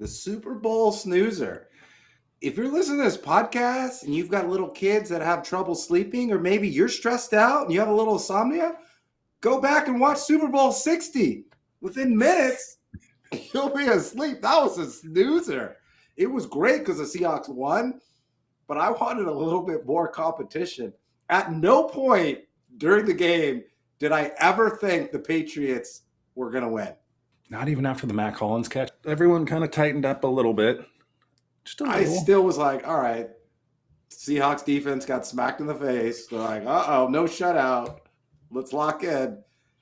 the Super Bowl snoozer. If you're listening to this podcast and you've got little kids that have trouble sleeping, or maybe you're stressed out and you have a little insomnia, go back and watch Super Bowl 60. Within minutes, you'll be asleep. That was a snoozer. It was great because the Seahawks won, but I wanted a little bit more competition. At no point during the game did I ever think the Patriots were going to win. Not even after the Mac Hollins catch. Everyone kind of tightened up a little bit. Just a little. I still was like, all right, Seahawks defense got smacked in the face. They're like, uh-oh, no shutout. Let's lock in.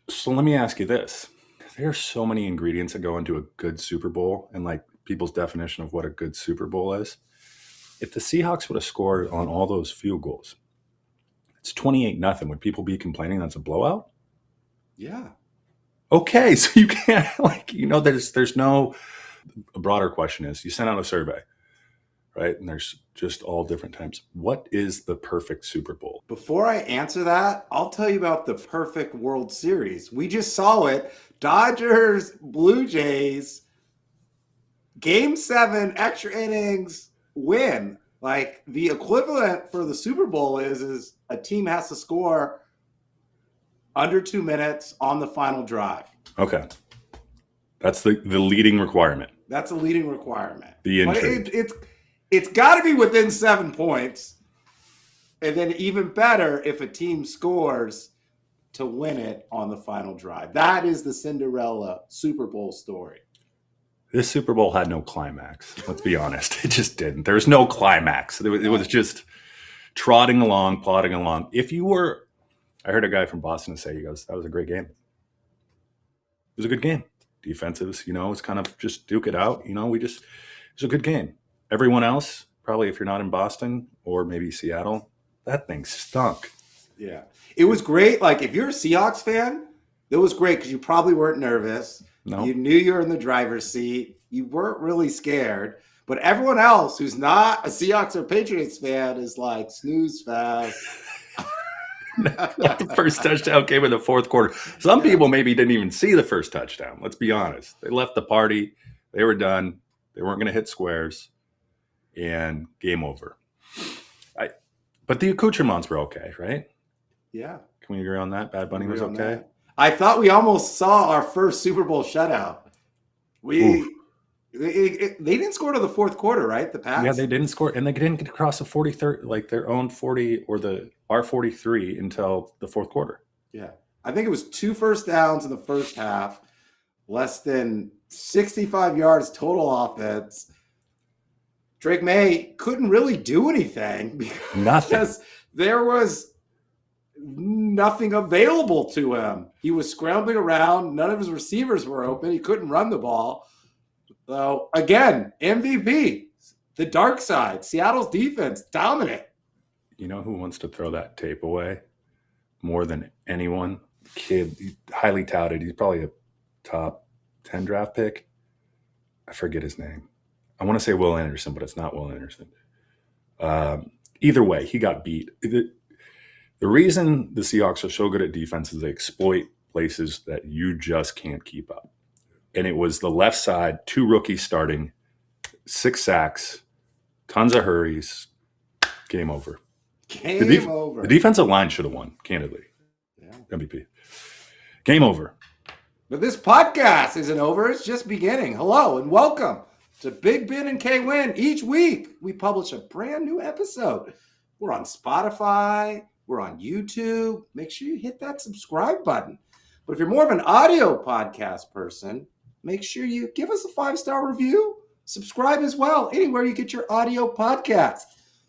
So let me ask you this. There's so many ingredients that go into a good Super Bowl and like people's definition of what a good Super Bowl is. If the Seahawks would have scored on all those field goals, it's 28-0. Would people be complaining that's a blowout? Yeah. Okay, so you can't there's no. A broader question is, you sent out a survey, right? And there's just all different types. What is the perfect Super Bowl? Before I answer that, I'll tell you about the perfect World Series. We just saw it. Dodgers, Blue Jays, Game 7, extra innings, win. Like, the equivalent for the Super Bowl is a team has to score under 2 minutes on the final drive. Okay. That's the leading requirement. That's a leading requirement. The intrigue. It's got to be within 7 points. And then even better if a team scores to win it on the final drive. That is the Cinderella Super Bowl story. This Super Bowl had no climax. Let's be honest. It just didn't. There was no climax. It was just plodding along. I heard a guy from Boston say, he goes, that was a great game. It was a good game. Defensives, it's kind of just duke it out. It's a good game. Everyone else, probably if you're not in Boston or maybe Seattle, that thing stunk. Yeah. It was great. Like, if you're a Seahawks fan, it was great because you probably weren't nervous. No. You knew you were in the driver's seat. You weren't really scared. But everyone else who's not a Seahawks or Patriots fan is like, snooze fast. The first touchdown came in the fourth quarter. Some people maybe didn't even see the first touchdown. Let's be honest. They left the party. They were done. They weren't going to hit squares. And game over. But the accoutrements were okay, right? Yeah. Can we agree on that? Bad Bunny was okay? I thought we almost saw our first Super Bowl shutout. They didn't score to the fourth quarter, right? The Pats? Yeah, they didn't score. And they didn't get across the 43rd, like their own 40 or the R43 until the fourth quarter. Yeah. I think it was 2 first downs in the first half, less than 65 yards total offense. Drake May couldn't really do anything because there was nothing available to him. He was scrambling around. None of his receivers were open. He couldn't run the ball. So, again, MVP, the dark side, Seattle's defense, dominant. You know who wants to throw that tape away more than anyone? Kid, highly touted. He's probably a top 10 draft pick. I forget his name. I want to say Will Anderson, but it's not Will Anderson. Either way, he got beat. The reason the Seahawks are so good at defense is they exploit places that you just can't keep up. And it was the left side, 2 rookies starting, 6 sacks, tons of hurries, game over. Game over. The defensive line should have won, candidly. Yeah. MVP. Game over. But this podcast isn't over. It's just beginning. Hello and welcome to Big Ben and K-Win. Each week, we publish a brand new episode. We're on Spotify. We're on YouTube. Make sure you hit that subscribe button. But if you're more of an audio podcast person, make sure you give us a 5-star review. Subscribe as well, anywhere you get your audio podcast.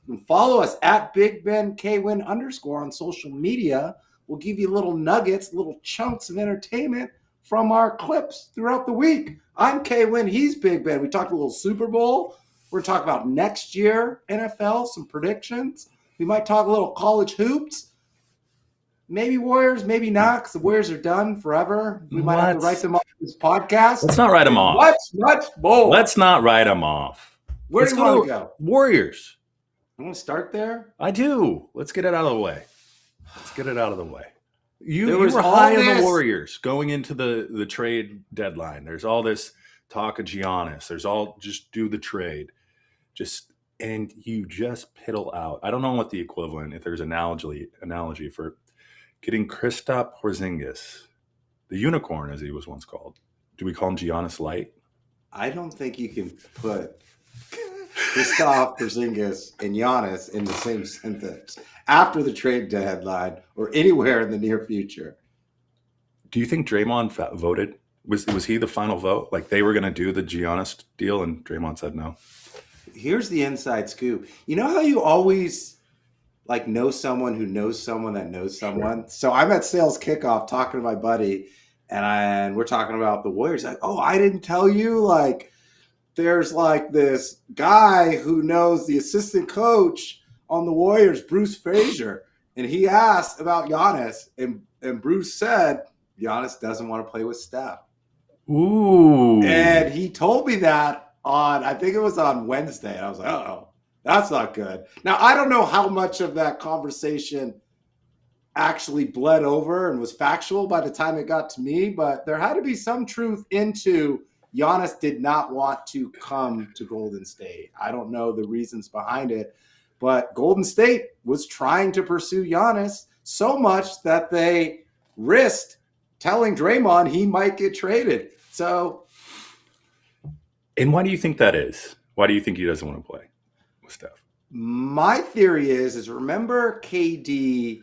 You can follow us at BigBenKWin_ on social media. We'll give you little nuggets, little chunks of entertainment from our clips throughout the week. I'm K-Win, he's Big Ben. We talked a little Super Bowl. We're going to talk about next year NFL, some predictions. We might talk a little college hoops. Maybe Warriors, maybe not, because the Warriors are done forever. We might have to write them off this podcast. Let's not write them off. Much more. Let's not write them off. Where do you want to go? Warriors. I want to start there. I do. Let's get it out of the way. You were high on the Warriors going into the trade deadline. There's all this talk of Giannis. There's all just do the trade. And you just piddle out. I don't know what the equivalent, if there's analogy for getting Kristaps Porzingis, the unicorn as he was once called. Do we call him Giannis Light? I don't think you can put Kristaps Porzingis and Giannis in the same sentence after the trade deadline or anywhere in the near future. Do you think Draymond voted? Was he the final vote? Like they were going to do the Giannis deal and Draymond said no? Here's the inside scoop. You know how you always like know someone who knows someone that knows someone? Sure. So I'm at sales kickoff talking to my buddy and we're talking about the Warriors. Like, oh, I didn't tell you, like, there's like this guy who knows the assistant coach on the Warriors, Bruce Frazier. And he asked about Giannis and Bruce said, Giannis doesn't want to play with Steph. Ooh. And he told me that I think it was on Wednesday. And I was like, oh, that's not good. Now, I don't know how much of that conversation actually bled over and was factual by the time it got to me, but there had to be some truth into Giannis did not want to come to Golden State. I don't know the reasons behind it, but Golden State was trying to pursue Giannis so much that they risked telling Draymond he might get traded. So, and why do you think that is? Why do you think he doesn't want to play with Steph? My theory is remember KD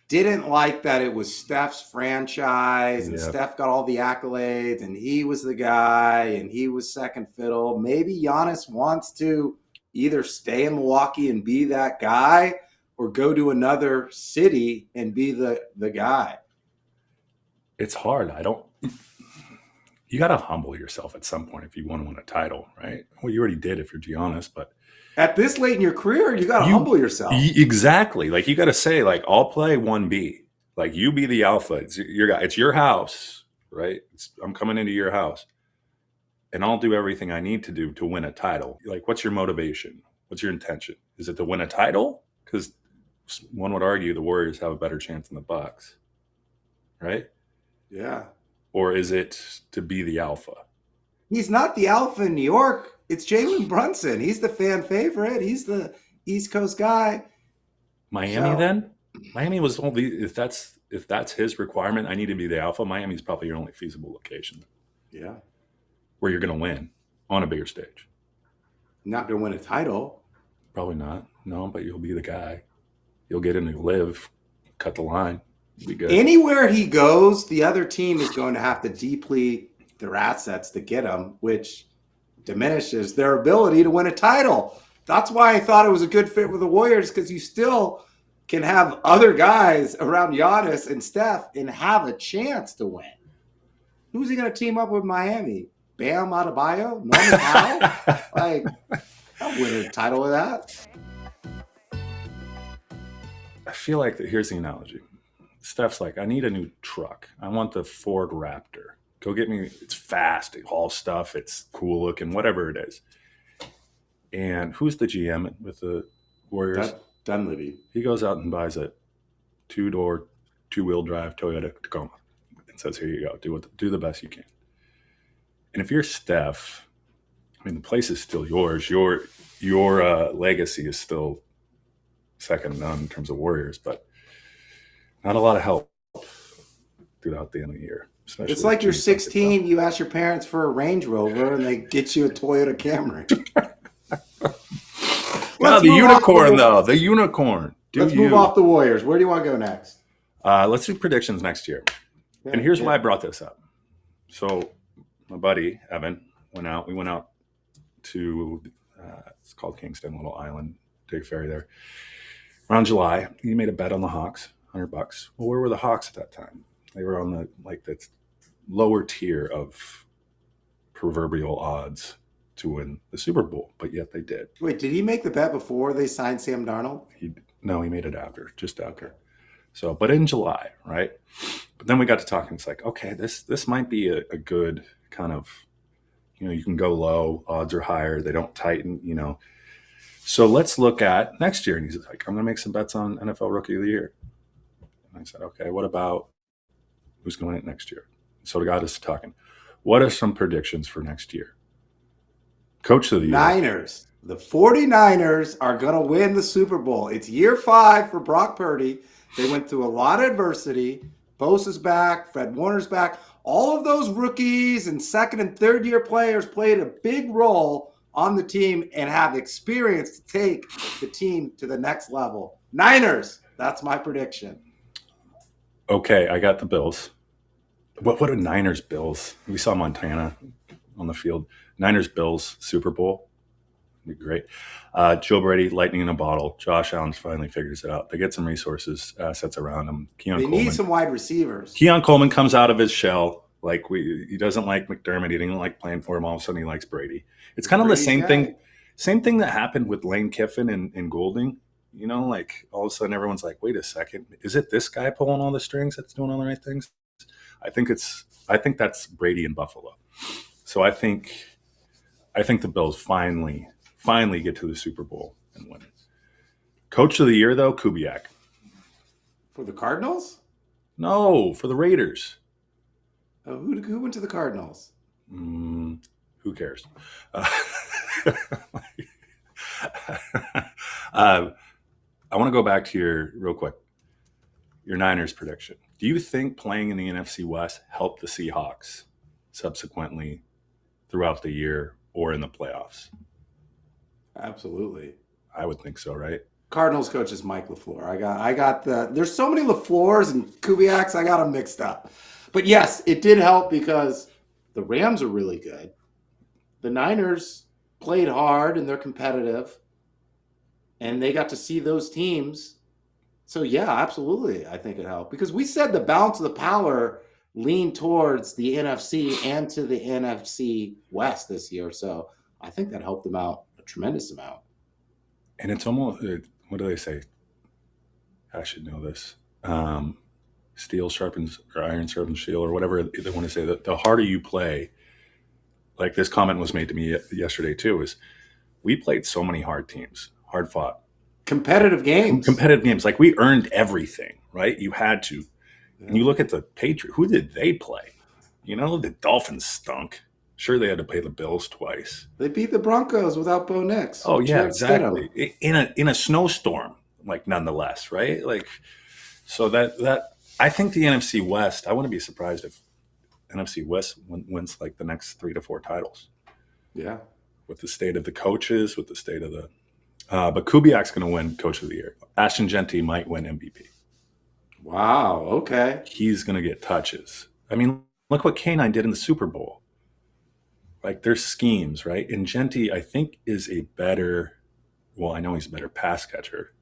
didn't like that it was Steph's franchise and Steph got all the accolades and he was the guy and he was second fiddle. Maybe Giannis wants to either stay in Milwaukee and be that guy or go to another city and be the guy. It's hard. You got to humble yourself at some point if you want to win a title, right? Well, you already did if you're Giannis, but at this late in your career, you got to humble yourself. Exactly. Like you got to say, like, I'll play 1B. Like you be the alpha. It's your house, right? I'm coming into your house, and I'll do everything I need to do to win a title. Like, what's your motivation? What's your intention? Is it to win a title? Because one would argue the Warriors have a better chance than the Bucks, right? Yeah. Or is it to be the alpha? He's not the alpha in New York. It's Jalen Brunson. He's the fan favorite. He's the East Coast guy. Miami then? Miami was only if that's his requirement, I need to be the alpha. Miami's probably your only feasible location. Yeah. Where you're going to win on a bigger stage. Not going to win a title. Probably not. No, but you'll be the guy. You'll get in and live, cut the line. Be good. Anywhere he goes, the other team is going to have to deplete their assets to get him, which diminishes their ability to win a title. That's why I thought it was a good fit with the Warriors, because you still can have other guys around Giannis and Steph and have a chance to win. Who's he going to team up with Miami? Bam Adebayo? Norman Powell? Like, I'll win a title with that. I feel like here's the analogy. Steph's like, I need a new truck. I want the Ford Raptor. Go get me. It's fast. It hauls stuff. It's cool looking, whatever it is. And who's the GM with the Warriors? Dunleavy. He goes out and buys a 2-door, 2-wheel drive Toyota Tacoma and says, here you go. Do the best you can. And if you're Steph, I mean, the place is still yours. Your legacy is still second to none in terms of Warriors, but not a lot of help throughout the end of the year. It's like you're 16, you ask your parents for a Range Rover, and they get you a Toyota Camry. Well, the unicorn, though. The unicorn. Let's move off the Warriors. Where do you want to go next? Let's do predictions next year. Yeah, and here's why I brought this up. So my buddy, Evan, we went out to, it's called Kingston, little island, take a ferry there. Around July, he made a bet on the Hawks, $100. Well, where were the Hawks at that time? They were on the that lower tier of proverbial odds to win the Super Bowl, but yet they did. Wait, did he make the bet before they signed Sam Darnold? No, he made it just after. So, but in July, right? But then we got to talking. It's like, okay, this might be a good kind of, you can go low, odds are higher, they don't tighten, So let's look at next year. And he's like, I'm going to make some bets on NFL Rookie of the Year. And I said, okay, what about who's going to win it next year? So the guy is talking. What are some predictions for next year? Coach of the year. Niners. The 49ers are going to win the Super Bowl. It's year 5 for Brock Purdy. They went through a lot of adversity. Bosa's back. Fred Warner's back. All of those rookies and second and third year players played a big role on the team and have experience to take the team to the next level. Niners. That's my prediction. Okay, I got the Bills. What are Niners Bills? We saw Montana on the field. Niners Bills Super Bowl. It'd be great. Joe Brady, lightning in a bottle. Josh Allen finally figures it out. They get some resources, assets around him. They need some wide receivers. Keon Coleman comes out of his shell. He doesn't like McDermott. He didn't like playing for him. All of a sudden, he likes Brady. It's kind of the same thing. Same thing that happened with Lane Kiffin and Goulding. All of a sudden, everyone's like, "Wait a second, is it this guy pulling all the strings that's doing all the right things?" I think that's Brady in Buffalo. So I think the Bills finally get to the Super Bowl and win it. Coach of the year, though, Kubiak. For the Cardinals? No, for the Raiders. Who went to the Cardinals? Who cares? I want to go back to real quick, your Niners prediction. Do you think playing in the NFC West helped the Seahawks subsequently throughout the year or in the playoffs? Absolutely. I would think so, right? Cardinals coach is Mike LaFleur. I got there's so many LaFleurs and Kubiaks, I got them mixed up. But yes, it did help because the Rams are really good. The Niners played hard and they're competitive. And they got to see those teams. So yeah, absolutely. I think it helped because we said the balance of the power leaned towards the NFC and to the NFC West this year. So I think that helped them out a tremendous amount. And it's almost, what do they say? I should know this. Steel sharpens, or iron sharpens steel, or whatever they want to say. That the harder you play, like this comment was made to me yesterday too, is we played so many hard teams. Hard fought. Competitive games. Like we earned everything, right? You had to. Yeah. And you look at the Patriots, who did they play? The Dolphins stunk. Sure, they had to play the Bills twice. They beat the Broncos without Bo Nix. Oh, yeah, exactly. In a snowstorm, nonetheless, right? So that I think the NFC West, I wouldn't be surprised if NFC West wins the next 3 to 4 titles. Yeah. With the state of the coaches, with the state of the but Kubiak's going to win Coach of the Year. Ashton Genty might win MVP. Wow, okay. He's going to get touches. I mean, look what K9 did in the Super Bowl. There's schemes, right? And Genty, I think, is a better, I know he's a better pass catcher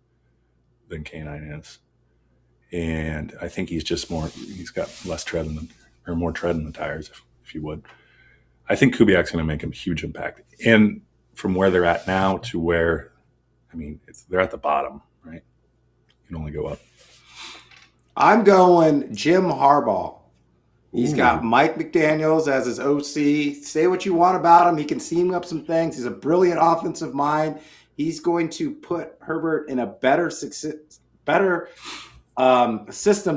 than K9 is. And I think he's got more tread in the tires, if you would. I think Kubiak's going to make a huge impact. And from where they're at now to where, they're at the bottom, right? You can only go up. I'm going Jim Harbaugh. He's got Mike McDaniels as his OC. Say what you want about him. He can seam up some things. He's a brilliant offensive mind. He's going to put Herbert in a better system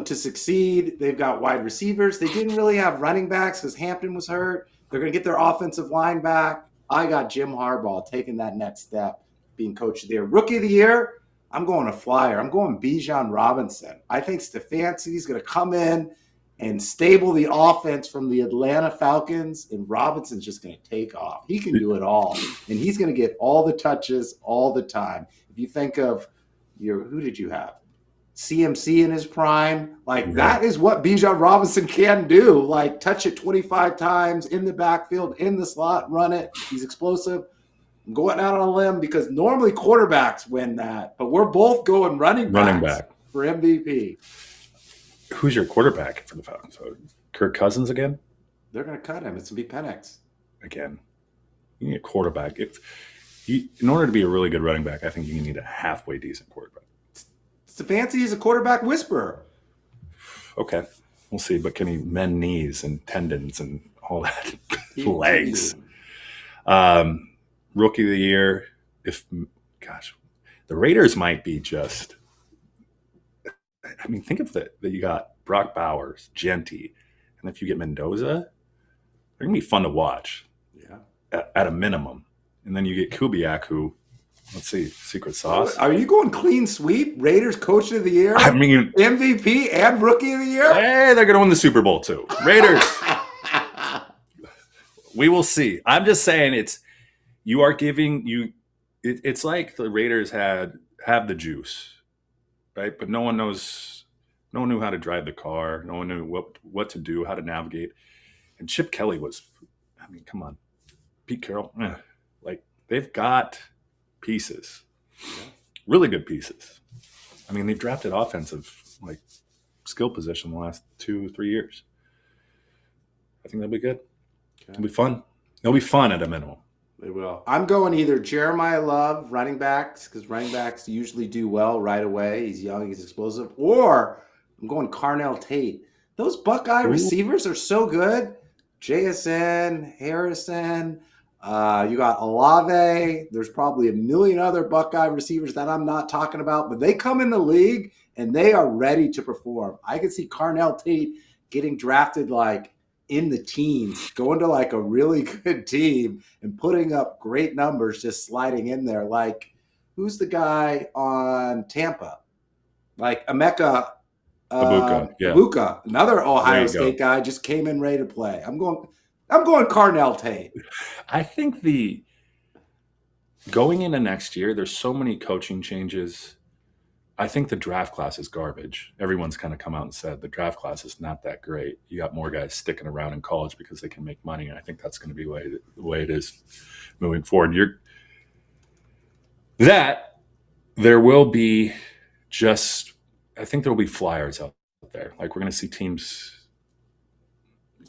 to succeed. They've got wide receivers. They didn't really have running backs because Hampton was hurt. They're going to get their offensive line back. I got Jim Harbaugh taking that next step, being coach of the year. Rookie of the year, I'm going a flyer. I'm going Bijan Robinson. I think Stefanski's going to come in and stable the offense from the Atlanta Falcons, and Robinson's just going to take off. He can do it all, and he's going to get all the touches all the time. If you think of who did you have? CMC in his prime. That is what Bijan Robinson can do. Touch it 25 times in the backfield, in the slot, run it. He's explosive. I'm going out on a limb because normally quarterbacks win that, but we're both going running back for MVP. Who's your quarterback for the Falcons? Kirk Cousins again? They're going to cut him. It's going to be Penix. Again. You need a quarterback. In order to be a really good running back, I think you need a halfway decent quarterback. Stefanski is a quarterback whisperer. Okay. We'll see. But can he mend knees and tendons and all that? Legs. Rookie of the year. The Raiders might be just... think of that you got Brock Bowers, Genty, and if you get Mendoza, They're going to be fun to watch. Yeah. At a minimum. And then you get Kubiak, who, let's see, secret sauce. Are you going clean sweep? Raiders Coach of the Year? I mean, MVP and Rookie of the Year? Hey, they're going to win the Super Bowl too. Raiders. We will see. I'm just saying it's like the Raiders have the juice, right? But no one knew how to drive the car. No one knew what to do, how to navigate. And Chip Kelly come on. Pete Carroll, like they've got pieces, really good pieces. I mean, they've drafted offensive like skill position the last 2-3 years. I think that'll be good. Okay. It'll be fun. It'll be fun at a minimum. They will. I'm going either Jeremiah Love, running backs, because running backs usually do well right away. He's young, he's explosive. Or I'm going Carnell Tate. Those Buckeye receivers are so good. JSN, Harrison, you got Olave. There's probably a million other Buckeye receivers that I'm not talking about, but they come in the league and they are ready to perform. I could see Carnell Tate getting drafted like in the teens, going to like a really good team and putting up great numbers, just sliding in there. Like, who's the guy on Tampa? Like Emeka Ibuka, another Ohio State guy, just came in ready to play. I'm going Carnell Tate. I think going into next year, there's so many coaching changes. I think the draft class is garbage. Everyone's kind of come out and said the draft class is not that great. You got more guys sticking around in college because they can make money, and I think that's going to be the way it is moving forward. There will be I think there will be flyers out there. Like we're going to see teams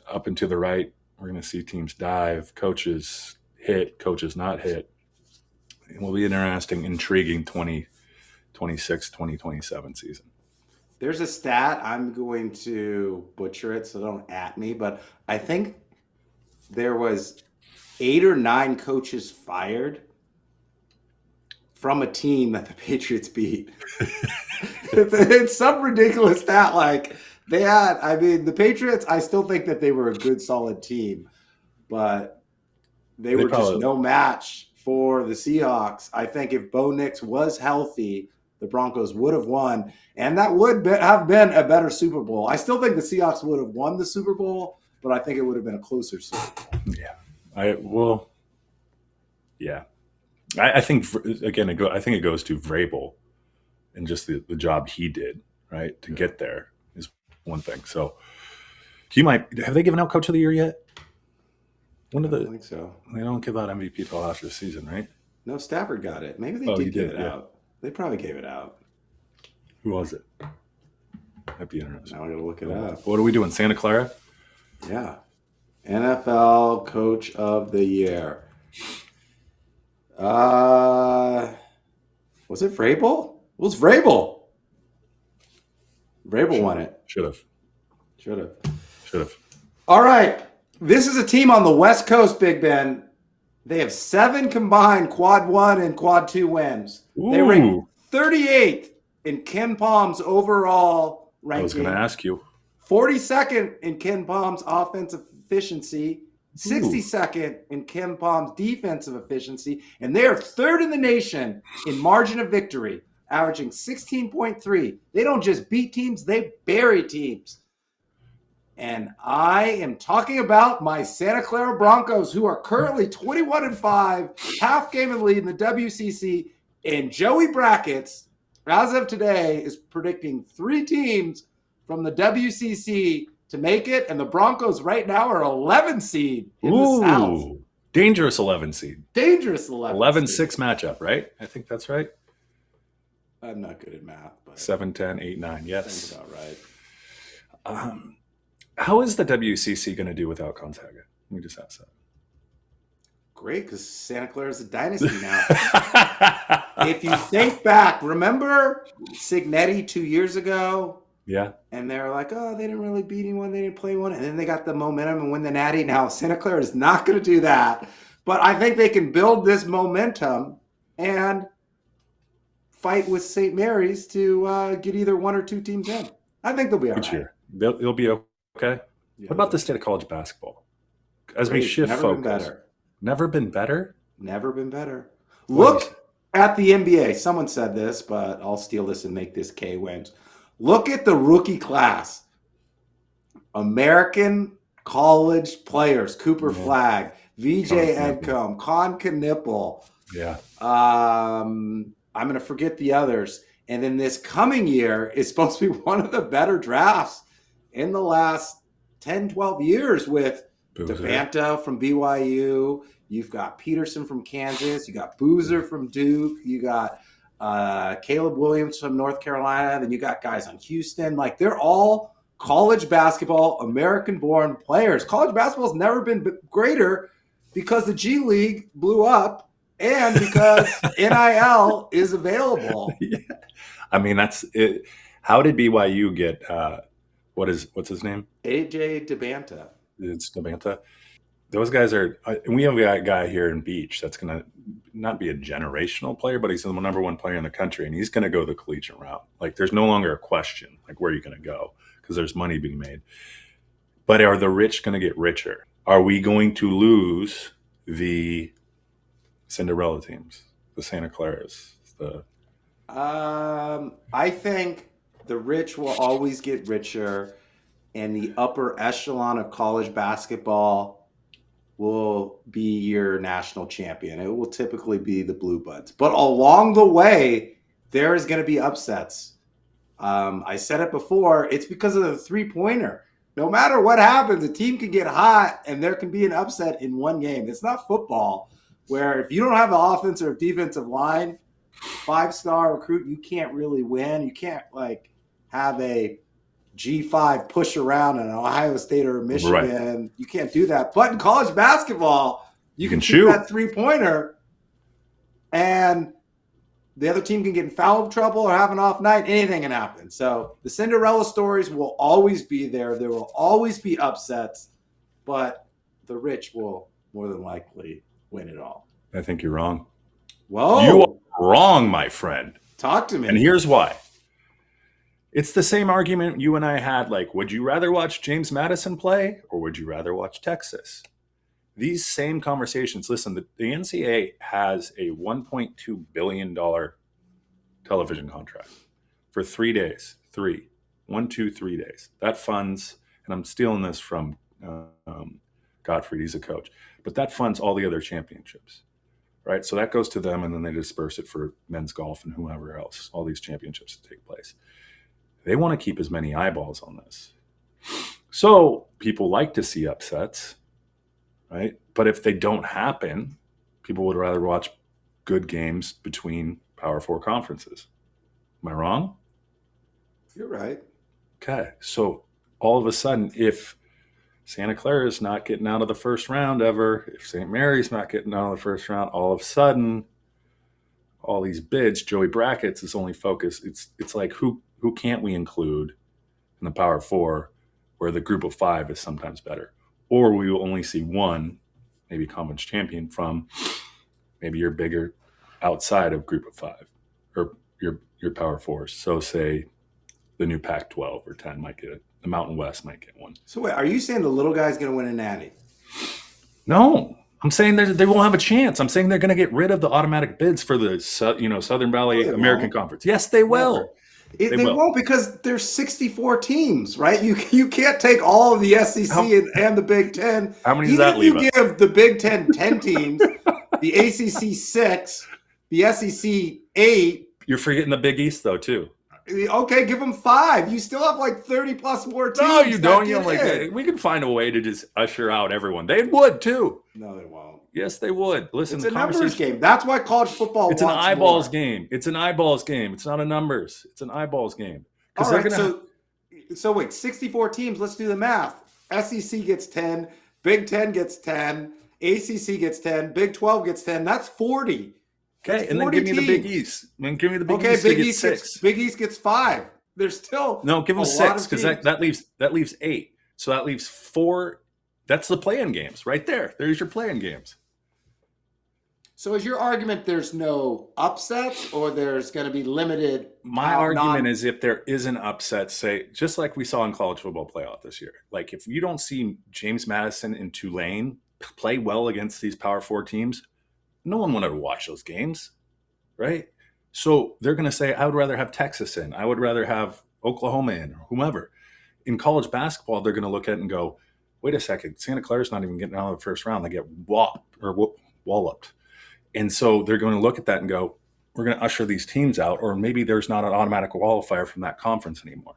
up and to the right. We're going to see teams dive, coaches hit, coaches not hit. It will be an interesting, intriguing 2026, 2027 season. There's a stat. I'm going to butcher it, so don't at me. But I think there was 8 or 9 coaches fired from a team that the Patriots beat. It's some ridiculous stat. Like the Patriots, I still think that they were a good, solid team, but they were just no match for the Seahawks. I think if Bo Nix was healthy, the Broncos would have won, and that would have been a better Super Bowl. I still think the Seahawks would have won the Super Bowl, but I think it would have been a closer Super Bowl. Yeah. I think, again, I think it goes to Vrabel and just the job he did, right, to get there is one thing. So have they given out Coach of the Year yet? I don't think so. They don't give out MVP till after the season, right? No, Stafford got it. Maybe they did give it out. They probably gave it out. Who was it? That'd be interesting. Now I gotta look it up. What are we doing? Santa Clara? Yeah. NFL Coach of the Year. Was it Vrabel? It was Vrabel. Vrabel won it. Should have. All right. This is a team on the West Coast, Big Ben. They have 7 combined quad 1 and quad 2 wins. Ooh. They rank 38th in Ken Palm's overall ranking. I was going to ask you. 42nd in Ken Palm's offensive efficiency. 62nd in Ken Palm's defensive efficiency. And they are 3rd in the nation in margin of victory, averaging 16.3. They don't just beat teams, they bury teams. And I am talking about my Santa Clara Broncos, who are currently 21-5, half game in lead in the WCC. And Joey Brackets, as of today, is predicting 3 teams from the WCC to make it. And the Broncos right now are 11 seed in the South. Dangerous 11 seed. Dangerous 11 11-6 matchup, right? I think that's right. I'm not good at math. But 7-10, 8-9, yes. Sounds about right. How is the WCC going to do without Gonzaga? Let me just ask that. Great, because Santa Clara is a dynasty now. If you think back, remember Signetti 2 years ago? Yeah. And they were like, oh, they didn't really beat anyone. They didn't play one. And then they got the momentum and win the Natty. Now, Santa Clara is not going to do that. But I think they can build this momentum and fight with St. Mary's to get either 1 or 2 teams in. I think they'll be all right. They'll be okay. Yeah. What about the state of college basketball? as we Great. shift Never focus. been better. Never been better? Never been better. What do you say? Look at the NBA. Someone said this, but I'll steal this and make this K wins. Look at the rookie class. American college players, Cooper Yeah. Flagg, VJ Con Edcombe, Con Knipple. Yeah. I'm going to forget the others. And then this coming year is supposed to be one of the better drafts in the last 10, 12 years with Devanta from BYU. You've got Peterson from Kansas. You got Boozer from Duke. You got Caleb Williams from North Carolina. Then you got guys on Houston. Like, they're all college basketball, American-born players. College basketball has never been greater because the G League blew up and because NIL is available. Yeah. I mean, that's it. How did BYU get what's his name? AJ Devanta. It's Devanta. Those guys are, and we have a guy here in Beach that's going to not be a generational player, but he's the number one player in the country, and he's going to go the collegiate route. Like, there's no longer a question, like, where are you going to go? Because there's money being made. But are the rich going to get richer? Are we going to lose the Cinderella teams, the Santa Claras? I think the rich will always get richer, and the upper echelon of college basketball will be your national champion. It will typically be the Blue Buds. But along the way, there is going to be upsets. I said it before, it's because of the three-pointer. No matter what happens, a team can get hot, and there can be an upset in one game. It's not football, where if you don't have the offensive or defensive line, five-star recruit, you can't really win. You can't, like, have a G5 push around in Ohio State or Michigan. Right. You can't do that. But in college basketball, you can shoot that three-pointer, and the other team can get in foul trouble or have an off night. Anything can happen. So the Cinderella stories will always be there. There will always be upsets, but the rich will more than likely win it all. I think you're wrong. Whoa. You are wrong, my friend. Talk to me. And here's why. It's the same argument you and I had, like, would you rather watch James Madison play or would you rather watch Texas? These same conversations. Listen, the NCAA has a $1.2 billion television contract for 3 days. 3 days. That funds, and I'm stealing this from Gottfried, he's a coach, but that funds all the other championships, right? So that goes to them, and then they disperse it for men's golf and whoever else, all these championships that take place. They want to keep as many eyeballs on this. So people like to see upsets, right? But if they don't happen, people would rather watch good games between Power Four conferences. Am I wrong? You're right. Okay. So all of a sudden, if Santa Clara is not getting out of the first round ever, if St. Mary's not getting out of the first round, all of a sudden, all these bids, Joey Brackets is only focused. It's like, who can't we include in the Power Four where the group of 5 is sometimes better? Or we will only see one, maybe conference champion from maybe your bigger outside of group of 5 or your Power Fours. So say the new Pac-12 or 10 might get it. The Mountain West might get one. So wait, are you saying the little guy's going to win a natty? No, I'm saying they won't have a chance. I'm saying they're going to get rid of the automatic bids for the Southern Valley American Conference. Yes, they will. They won't, because there's 64 teams, right? You can't take all of the SEC and the Big Ten. How many does that leave us? Even if you give the Big Ten 10 teams, the ACC 6, the SEC 8. You're forgetting the Big East, though, too. Okay, give them 5. You still have like 30 plus more teams. No, you don't. You don't we can find a way to just usher out everyone. They would, too. No, they won't. Yes, they would. Listen, it's a numbers game. That's why college football. It's an eyeballs game. It's an eyeballs game. It's not a numbers. It's an eyeballs game. All right. So wait, 64 teams. Let's do the math. SEC gets 10. Big 10 gets 10. ACC gets 10. Big 12 gets 10. That's 40. Okay, and then give me the Big East. Give me the Big East. Okay, Big East gets 5. There's still give them 6 because that leaves 8. So that leaves 4. That's the play-in games right there. There's your play-in games. So is your argument there's no upsets or there's going to be limited My argument is if there is an upset, say, just like we saw in college football playoff this year, like if you don't see James Madison and Tulane play well against these Power Four teams, no one wanted to watch those games, right? So they're going to say, I would rather have Texas in. I would rather have Oklahoma in or whomever. In college basketball, they're going to look at it and go, wait a second, Santa Clara's not even getting out of the first round. They get walloped. And so they're going to look at that and go, we're going to usher these teams out, or maybe there's not an automatic qualifier from that conference anymore.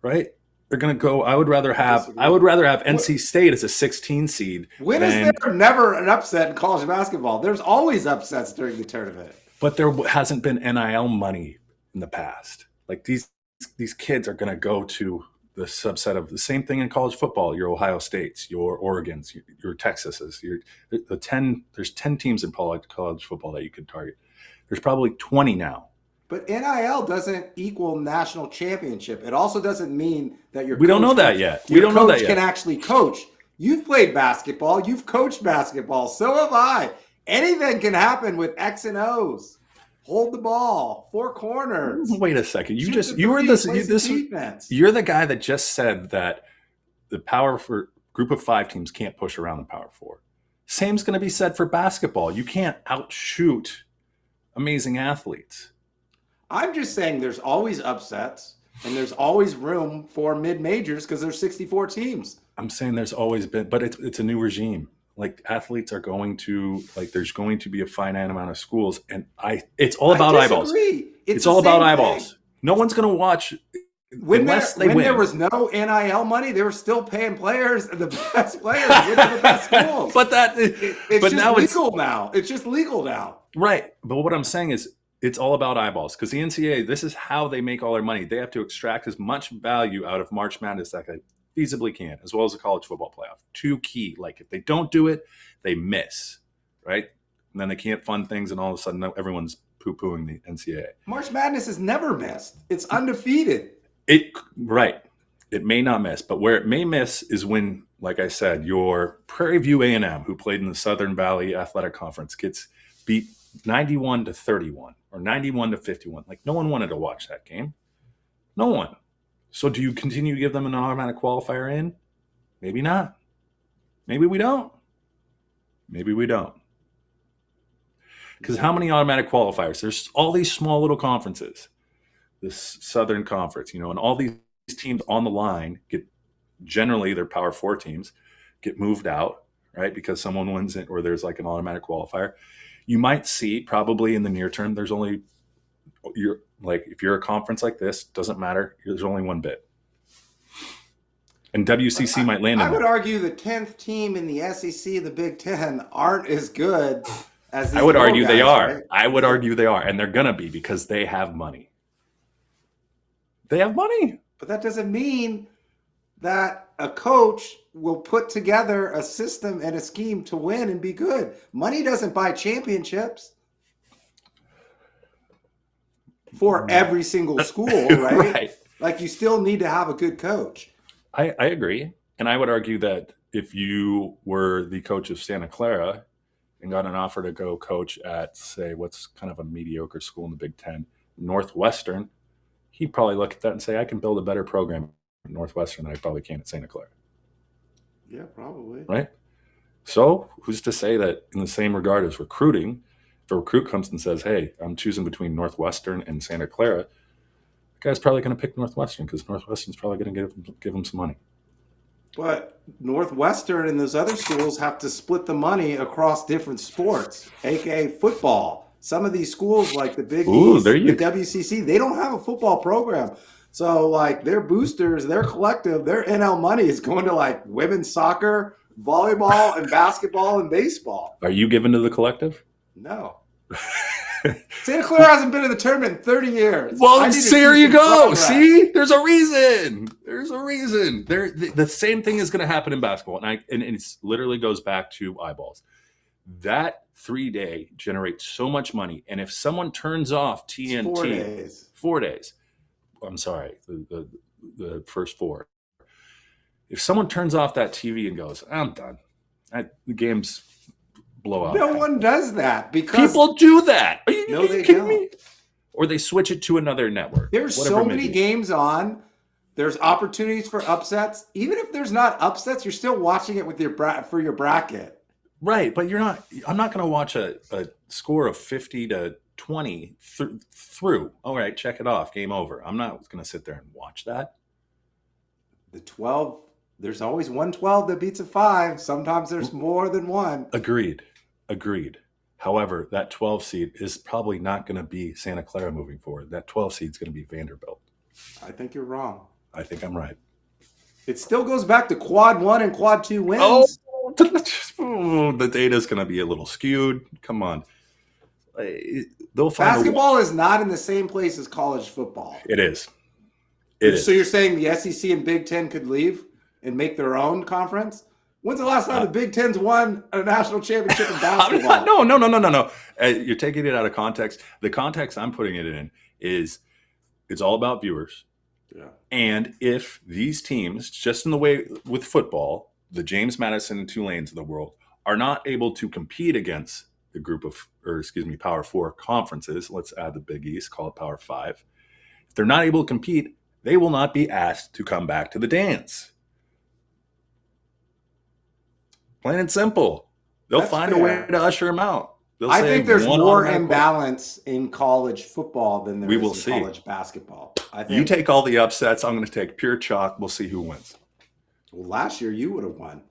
Right? They're going to go, I would rather have NC State as a 16 seed. When is there never an upset in college basketball? There's always upsets during the tournament. But there hasn't been NIL money in the past. Like these kids are going to go to the subset of the same thing in college football. Your Ohio States, your Oregons, your Texases. There's 10 teams in college football that you could target. There's probably 20 now. But NIL doesn't equal national championship. It also doesn't mean that we don't know that yet. We don't know that yet. Can actually coach. You've played basketball. You've coached basketball. So have I. Anything can happen with X and O's. Hold the ball, four corners. Wait a second. You're the guy that just said that the group of five teams can't push around the Power Four. Same's going to be said for basketball. You can't outshoot amazing athletes. I'm just saying there's always upsets and there's always room for mid-majors because there's 64 teams. I'm saying there's always been, but it's a new regime. Like athletes are going to, like there's going to be a finite amount of schools, and it's all about eyeballs. It's all about eyeballs. No one's going to watch unless they win. When there was no NIL money, they were still paying players, the best players, with the best schools. But It's just legal now. Right. But what I'm saying is it's all about eyeballs, because the NCAA, this is how they make all their money. They have to extract as much value out of March Madness that they feasibly can, as well as the college football playoff. Two key. Like if they don't do it, they miss, right? And then they can't fund things, and all of a sudden everyone's poo-pooing the NCAA. March Madness has never missed. It's undefeated. Right. It may not miss, but where it may miss is when, like I said, your Prairie View A&M, who played in the Southern Valley Athletic Conference, gets beat 91-31 or 91-51. Like no one wanted to watch that game. No one. So do you continue to give them an automatic qualifier in? Maybe not. Maybe we don't. Maybe we don't. Because how many automatic qualifiers? There's all these small little conferences. This Southern Conference, and all these teams on the line get, generally they're Power Four teams, get moved out, right? Because someone wins it or there's like an automatic qualifier. You might see probably in the near term, there's only, if you're a conference like this, doesn't matter. There's only one bid. And WCC might land in I would argue the 10th team in the SEC, the Big Ten, aren't as good as these. I would argue they are. Right? I would argue they are. And they're going to be, because they have money. They have money. But that doesn't mean that a coach will put together a system and a scheme to win and be good. Money doesn't buy championships for every single school, right? Right. Like you still need to have a good coach. I agree. And I would argue that if you were the coach of Santa Clara and got an offer to go coach at, say, what's kind of a mediocre school in the Big Ten, Northwestern, he'd probably look at that and say, I can build a better program at Northwestern than I probably can at Santa Clara. Yeah, probably. Right? So who's to say that in the same regard as recruiting, if a recruit comes and says, hey, I'm choosing between Northwestern and Santa Clara, the guy's probably going to pick Northwestern because Northwestern's probably going to give him some money. But Northwestern and those other schools have to split the money across different sports, aka football. Some of these schools, like the Big East, the WCC, they don't have a football program. So, like, their boosters, their collective, their NL money is going to, like, women's soccer, volleyball, and basketball and baseball. Are you given to the collective? No. Santa Clara hasn't been in the tournament in 30 years. Well, there you go. See? There's a reason. There's a reason. The same thing is going to happen in basketball. And it literally goes back to eyeballs. That 3-day generates so much money. And if someone turns off TNT, 4 days. 4 days. I'm sorry, the first 4. If someone turns off that TV and goes, I'm done. The game's blowout. No one does that because People do that. Are you they kidding don't. me? Or they switch it to another network. There's so many games on. There's opportunities for upsets. Even if there's not upsets, you're still watching it with for your bracket. Right, but you're not. I'm not going to watch a score of 50-20 through. All right, check it off. Game over. I'm not going to sit there and watch that. The 12. There's always 112 that beats a 5. Sometimes there's more than one. Agreed. However, that 12 seed is probably not going to be Santa Clara moving forward. That 12 seed is going to be Vanderbilt. I think you're wrong. I think I'm right. It still goes back to quad 1 and quad 2 wins. Oh, the data is going to be a little skewed. Come on. They'll find basketball is not in the same place as college football. It is. So you're saying the SEC and Big Ten could leave and make their own conference? When's the last time the Big Ten's won a national championship in basketball? No. You're taking it out of context. The context I'm putting it in is it's all about viewers. Yeah. And if these teams, just in the way with football, the James Madison and Tulanes of the world, are not able to compete against the Power 4 conferences, let's add the Big East, call it Power 5. If they're not able to compete, they will not be asked to come back to the dance. Plain and simple. They'll find a way to usher them out. I think there's more imbalance in college football than there is in college basketball. You take all the upsets. I'm going to take pure chalk. We'll see who wins. Well, last year you would have won.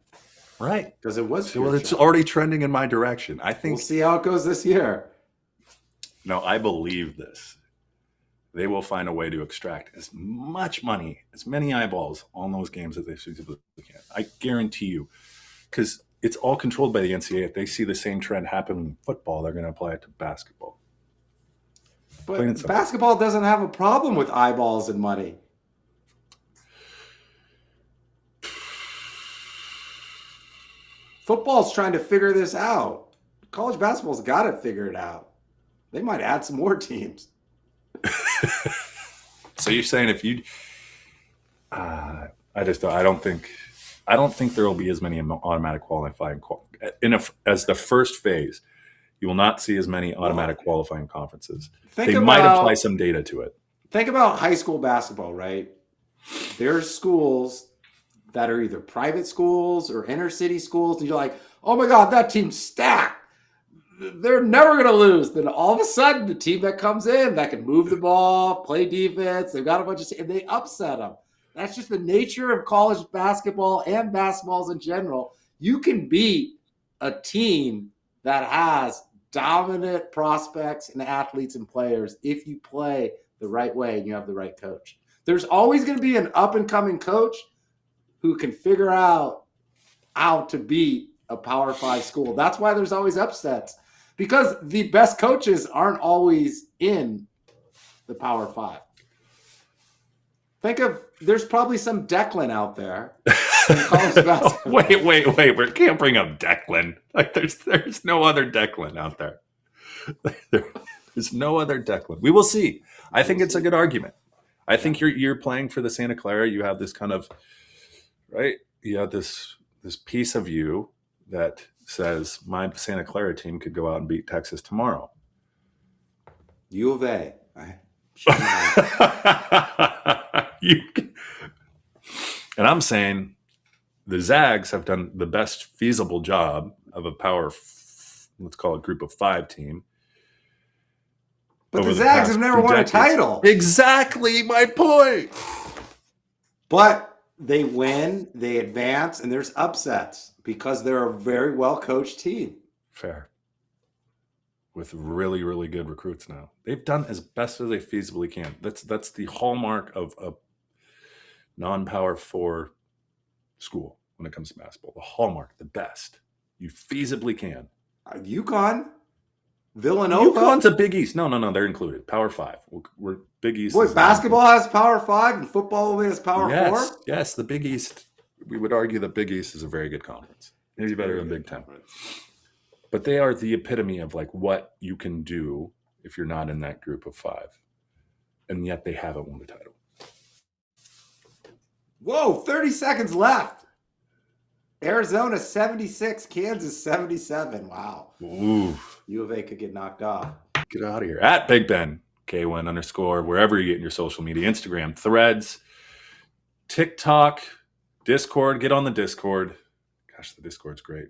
Right. Because it was pure it's chalk. Already trending in my direction. I think we'll see how it goes this year. No, I believe this. They will find a way to extract as much money, as many eyeballs on those games as they feasibly can. I guarantee you. Because it's all controlled by the NCAA. If they see the same trend happen in football, they're going to apply it to basketball. But basketball doesn't have a problem with eyeballs and money. Football's trying to figure this out. College basketball's got to figure it out. They might add some more teams. So you're saying if you, I don't think there will be as many automatic qualifying as the first phase. You will not see as many automatic qualifying conferences. They might apply some data to it. Think about high school basketball, right? There's schools that are either private schools or inner city schools, and you're like, oh my God, that team's stacked. They're never going to lose. Then all of a sudden, the team that comes in that can move the ball, play defense, they've got a bunch of, and they upset them. That's just the nature of college basketball and basketballs in general. You can beat a team that has dominant prospects and athletes and players if you play the right way and you have the right coach. There's always going to be an up-and-coming coach who can figure out how to beat a Power 5 school. That's why there's always upsets, because the best coaches aren't always in the Power 5. Think of, there's probably some Declan out there in college basketball. Wait. We can't bring up Declan. Like there's no other Declan out there. There's no other Declan. We will see. I think it's a good argument. I think you're playing for the Santa Clara. You have this kind of, right? You have this piece of you that says my Santa Clara team could go out and beat Texas tomorrow. U of A. And I'm saying the Zags have done the best feasible job of a let's call it group of 5 team. But the Zags have never won a title. Exactly my point. But they win, they advance, and there's upsets because they're a very well-coached team. Fair. With really, really good recruits now. They've done as best as they feasibly can. That's the hallmark of a non-Power 4 school when it comes to basketball. The hallmark, the best. You feasibly can. UConn, Villanova. UConn's a Big East. No, they're included. Power 5. We're Big East. Wait, basketball has Power 5 and football only has Power 4? Yes, the Big East. We would argue the Big East is a very good conference. Maybe better than Big Ten. But they are the epitome of like what you can do if you're not in that group of 5. And yet they haven't won the title. Whoa, 30 seconds left. Arizona 76, Kansas 77. Wow. Ooh. U of A could get knocked off. Get out of here. At Big Ben, K1_, wherever you get your social media, Instagram, Threads, TikTok, Discord. Get on the Discord. Gosh, the Discord's great.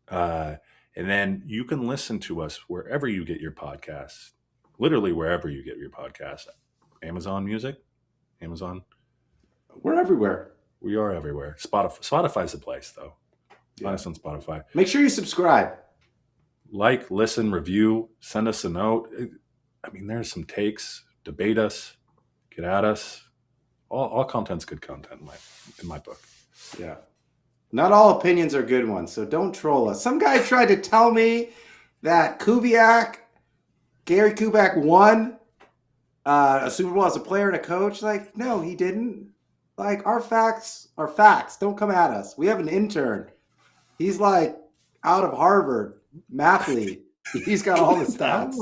And then you can listen to us wherever you get your podcasts. Literally wherever you get your podcasts. Amazon Music, Amazon. We're everywhere. We are everywhere. Spotify's the place, though. Find us on Spotify. Make sure you subscribe. Like, listen, review, send us a note. I mean, there's some takes. Debate us. Get at us. All content's good content in my book. Yeah. Not all opinions are good ones, so don't troll us. Some guy tried to tell me that Gary Kubiak won a Super Bowl as a player and a coach. Like, no, he didn't. Like, our facts are facts. Don't come at us. We have an intern. He's like out of Harvard, mathlete. He's got all the stats.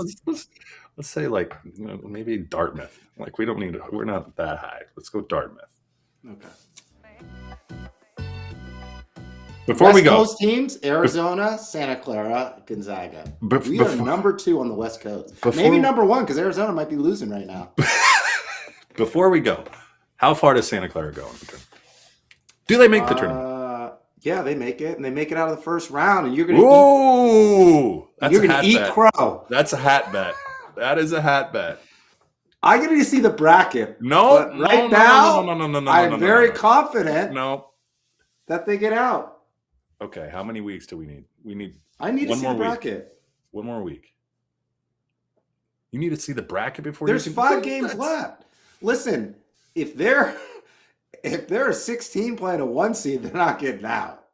Let's say like maybe Dartmouth. Like we're not that high. Let's go Dartmouth. Okay. Before we go, West Coast teams: Arizona, Santa Clara, Gonzaga. We are number 2 on the West Coast. Maybe number 1 because Arizona might be losing right now. Before we go, how far does Santa Clara go in the tournament? Do they make the tournament? Yeah, they make it, and they make it out of the first round. And you're going to eat crow. That's a hat bet. That is a hat bet. I get to see the bracket. No, I'm very confident. No, that they get out. Okay, how many weeks do we need? I need to see the bracket. One more week. You need to see the bracket before. There's 5 games left. Listen, if they're a 16 playing a 1 seed, they're not getting out.